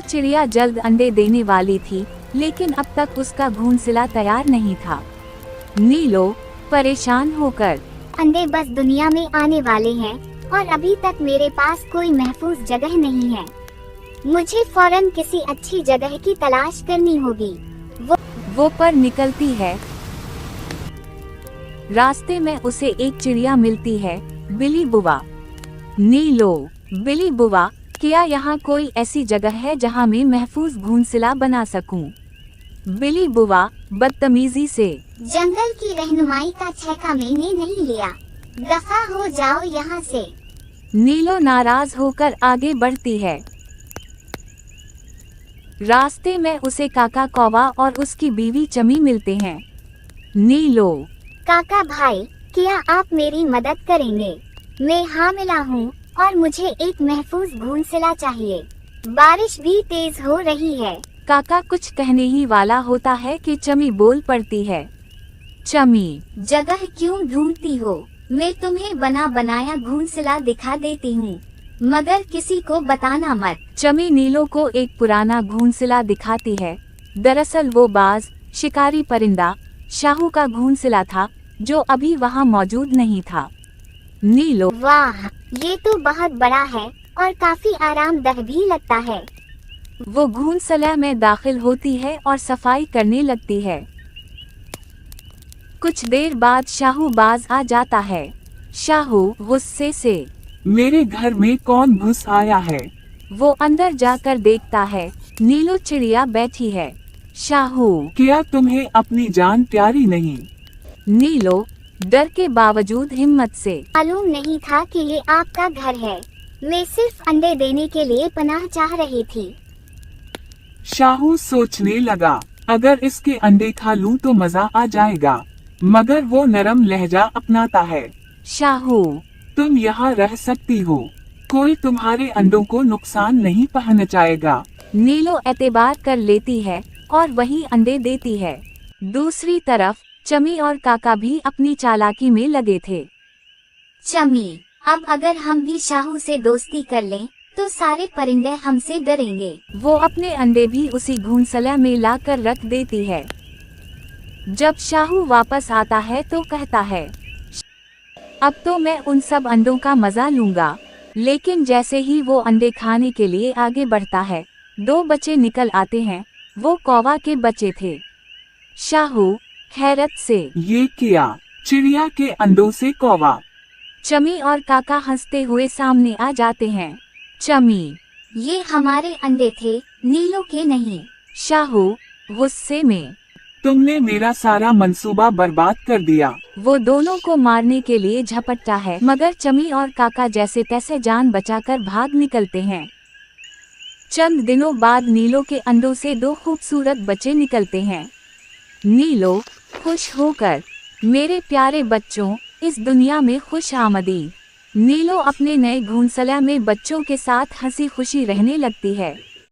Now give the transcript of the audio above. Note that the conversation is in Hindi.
चिड़िया जल्द अंडे देने वाली थी, लेकिन अब तक उसका घोंसला तैयार नहीं था। नीलो परेशान होकर, अंडे बस दुनिया में आने वाले हैं और अभी तक मेरे पास कोई महफूज जगह नहीं है। मुझे फौरन किसी अच्छी जगह की तलाश करनी होगी। वो पर निकलती है। रास्ते में उसे एक चिड़िया मिलती है, बिली बुआ। नीलो, बिली बुआ, क्या यहाँ कोई ऐसी जगह है जहाँ मैं महफूज घोंसला बना सकूं? बिली बुआ बदतमीजी से, जंगल की रहनुमाई का ठेका मैंने नहीं लिया, दफा हो जाओ यहाँ से। नीलो नाराज होकर आगे बढ़ती है। रास्ते में उसे काका कौवा और उसकी बीवी चमी मिलते हैं। नीलो, काका भाई, क्या आप मेरी मदद करेंगे? मैं हामिला हूँ और मुझे एक महफूज घोंसला चाहिए। बारिश भी तेज हो रही है। काका कुछ कहने ही वाला होता है कि चमी बोल पड़ती है। चमी, जगह क्यों ढूंढती हो? मैं तुम्हें बना बनाया घोंसला दिखा देती हूँ, मगर किसी को बताना मत। चमी नीलो को एक पुराना घोंसला दिखाती है। दरअसल वो बाज, शिकारी परिंदा शाहू का घोंसला था, जो अभी वहाँ मौजूद नहीं था। नीलो, वाह, ये तो बहुत बड़ा है और काफी आरामदायक भी लगता है। वो घोंसला में दाखिल होती है और सफाई करने लगती है। कुछ देर बाद शाहू बाज आ जाता है। शाहू गुस्से से, मेरे घर में कौन घुस आया है? वो अंदर जाकर देखता है, नीलो चिड़िया बैठी है। शाहू, क्या तुम्हें अपनी जान प्यारी नहीं? नीलो डर के बावजूद हिम्मत से, मालूम नहीं था कि ये आपका घर है। मैं सिर्फ अंडे देने के लिए पनाह चाह रही थी। शाहू सोचने लगा, अगर इसके अंडे खा लूं तो मजा आ जाएगा, मगर वो नरम लहजा अपनाता है। शाहू, तुम यहाँ रह सकती हो, कोई तुम्हारे अंडों को नुकसान नहीं पहुँचाएगा। नीलो एतबार कर लेती है और वही अंडे देती है। दूसरी तरफ चमी और काका भी अपनी चालाकी में लगे थे। चमी, अब अगर हम भी शाहू से दोस्ती कर लें, तो सारे परिंदे हमसे डरेंगे। वो अपने अंडे भी उसी घोंसला में लाकर रख देती है। जब शाहू वापस आता है तो कहता है, अब तो मैं उन सब अंडों का मजा लूंगा। लेकिन जैसे ही वो अंडे खाने के लिए आगे बढ़ता है, दो बच्चे निकल आते हैं। वो कौवा के बच्चे थे। शाहू हैरत से, ये क्या? चिड़िया के अंडों से कौवा? चमी और काका हंसते हुए सामने आ जाते हैं। चमी, ये हमारे अंडे थे, नीलो के नहीं। शाहू गुस्से में, तुमने मेरा सारा मंसूबा बर्बाद कर दिया। वो दोनों को मारने के लिए झपटता है, मगर चमी और काका जैसे तैसे जान बचाकर भाग निकलते हैं। चंद दिनों बाद नीलो के अंडों से दो खूबसूरत बच्चे निकलते हैं। नीलो खुश होकर, मेरे प्यारे बच्चों, इस दुनिया में खुश आमदीद। नीलो अपने नए घोंसला में बच्चों के साथ हंसी खुशी रहने लगती है।